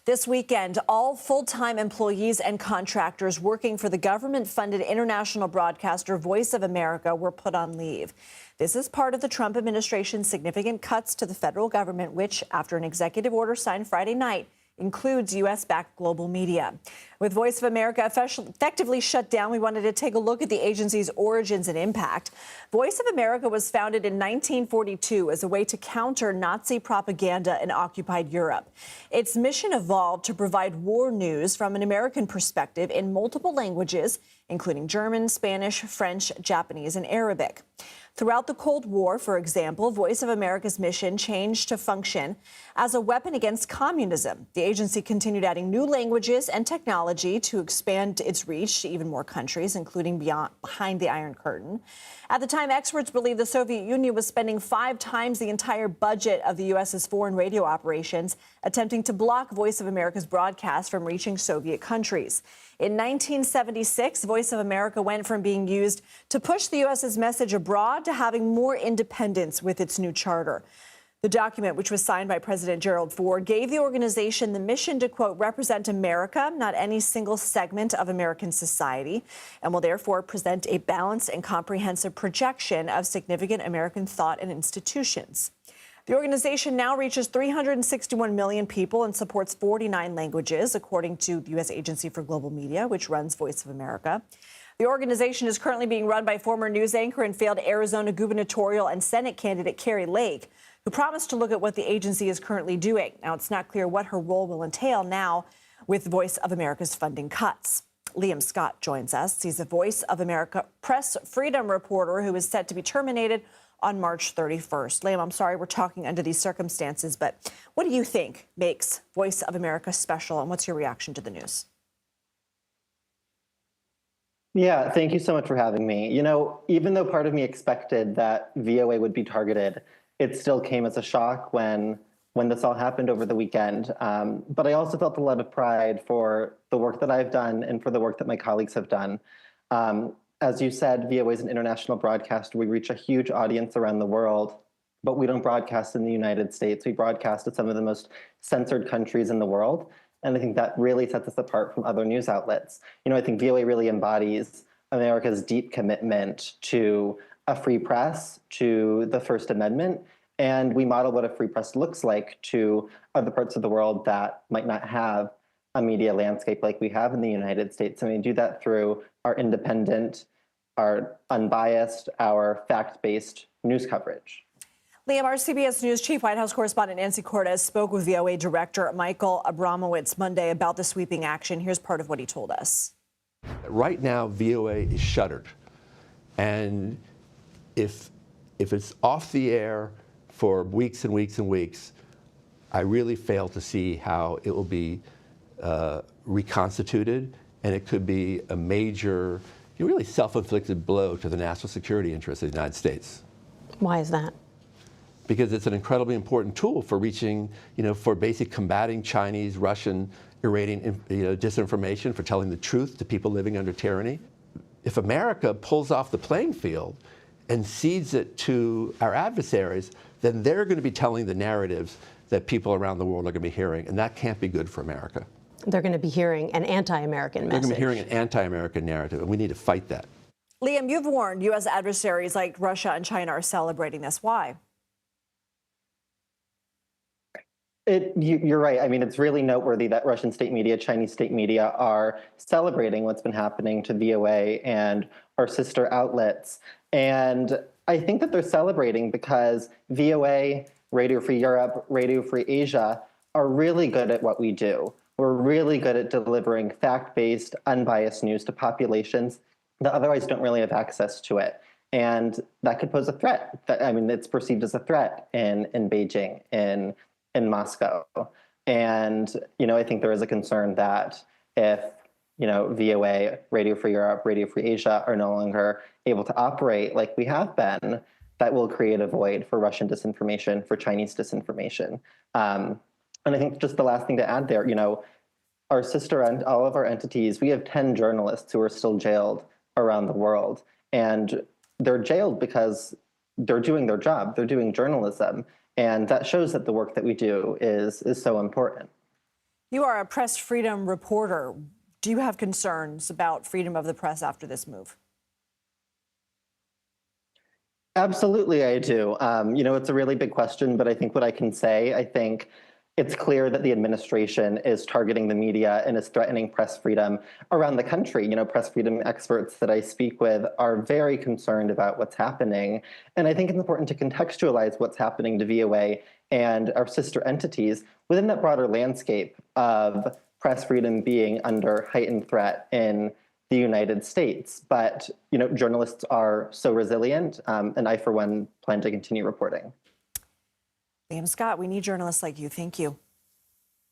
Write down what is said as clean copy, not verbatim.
This weekend, all full-time employees and contractors working for the government-funded international broadcaster Voice of America were put on leave. This is part of the Trump administration's significant cuts to the federal government, which, after an executive order signed Friday night, includes U.S.-backed global media. With Voice of America effectively shut down, we wanted to take a look at the agency's origins and impact. Voice of America was founded in 1942 as a way to counter Nazi propaganda in occupied Europe. Its mission evolved to provide war news from an American perspective in multiple languages, including German, Spanish, French, Japanese, and Arabic. Throughout the Cold War, for example, Voice of America's mission changed to function as a weapon against communism. The agency continued adding new languages and technology to expand its reach to even more countries, including behind the Iron Curtain. At the time, experts believe the Soviet Union was spending 5 times the entire budget of the U.S.'s foreign radio operations, attempting to block Voice of America's broadcast from reaching Soviet countries. In 1976, Voice of America went from being used to push the U.S.'s message abroad to having more independence with its new charter. The document, which was signed by President Gerald Ford, gave the organization the mission to, quote, represent America, not any single segment of American society, and will therefore present a balanced and comprehensive projection of significant American thought and institutions. The organization now reaches 361 million people and supports 49 languages, according to the U.S. Agency for Global Media, which runs Voice of America. The organization is currently being run by former news anchor and failed Arizona gubernatorial and Senate candidate Kari Lake, who promised to look at what the agency is currently doing. Now, it's not clear what her role will entail now with Voice of America's funding cuts. Liam Scott joins us. He's a Voice of America press freedom reporter who is set to be terminated on March 31st. Liam, I'm sorry we're talking under these circumstances, but what do you think makes Voice of America special, and what's your reaction to the news? Yeah, thank you so much for having me. You know, even though part of me expected that VOA would be targeted, it still came as a shock when this all happened over the weekend. But I also felt a lot of pride for the work that I've done and for the work that my colleagues have done. As you said, VOA is an international broadcaster. We reach a huge audience around the world, but we don't broadcast in the United States. We broadcast at some of the most censored countries in the world. And I think that really sets us apart from other news outlets. You know, I think VOA really embodies America's deep commitment to a free press, to the First Amendment, and we model what a free press looks like to other parts of the world that might not have a media landscape like we have in the United States. And we do that through our independent, our unbiased, our fact-based news coverage. Liam, our CBS News chief White House correspondent Nancy Cortez spoke with VOA director Michael Abramowitz Monday about the sweeping action. Here's part of what he told us. Right now, VOA is shuttered. And if it's off the air for weeks and weeks and weeks, I really fail to see how it will be reconstituted, and it could be a major, really self-inflicted blow to the national security interests of the United States. Why is that? Because it's an incredibly important tool for reaching, for basically combating Chinese, Russian, Iranian disinformation, for telling the truth to people living under tyranny. If America pulls off the playing field and cedes it to our adversaries, then they're going to be telling the narratives that people around the world are going to be hearing, and that can't be good for America. They're going to be hearing an anti-American message. They're going to be hearing an anti-American narrative, and we need to fight that. Liam, you've warned U.S. adversaries like Russia and China are celebrating this. Why? You're right. I mean, it's really noteworthy that Russian state media, Chinese state media are celebrating what's been happening to VOA and our sister outlets. And I think that they're celebrating because VOA, Radio Free Europe, Radio Free Asia are really good at what we do. We're really good at delivering fact-based, unbiased news to populations that otherwise don't really have access to it. And that could pose a threat. I mean, it's perceived as a threat in Beijing, in Moscow. And, I think there is a concern that if, VOA, Radio Free Europe, Radio Free Asia are no longer able to operate like we have been, that will create a void for Russian disinformation, for Chinese disinformation. And I think just the last thing to add there, our sister and all of our entities, we have 10 journalists who are still jailed around the world. And they're jailed because they're doing their job. They're doing journalism. And that shows that the work that we do is so important. You are a press freedom reporter. Do you have concerns about freedom of the press after this move? Absolutely, I do. It's a really big question, but I think what I can say, I think it's clear that the administration is targeting the media and is threatening press freedom around the country. Press freedom experts that I speak with are very concerned about what's happening. And I think it's important to contextualize what's happening to VOA and our sister entities within that broader landscape of press freedom being under heightened threat in the United States. But, journalists are so resilient, and I, for one, plan to continue reporting. Liam Scott, we need journalists like you. Thank you.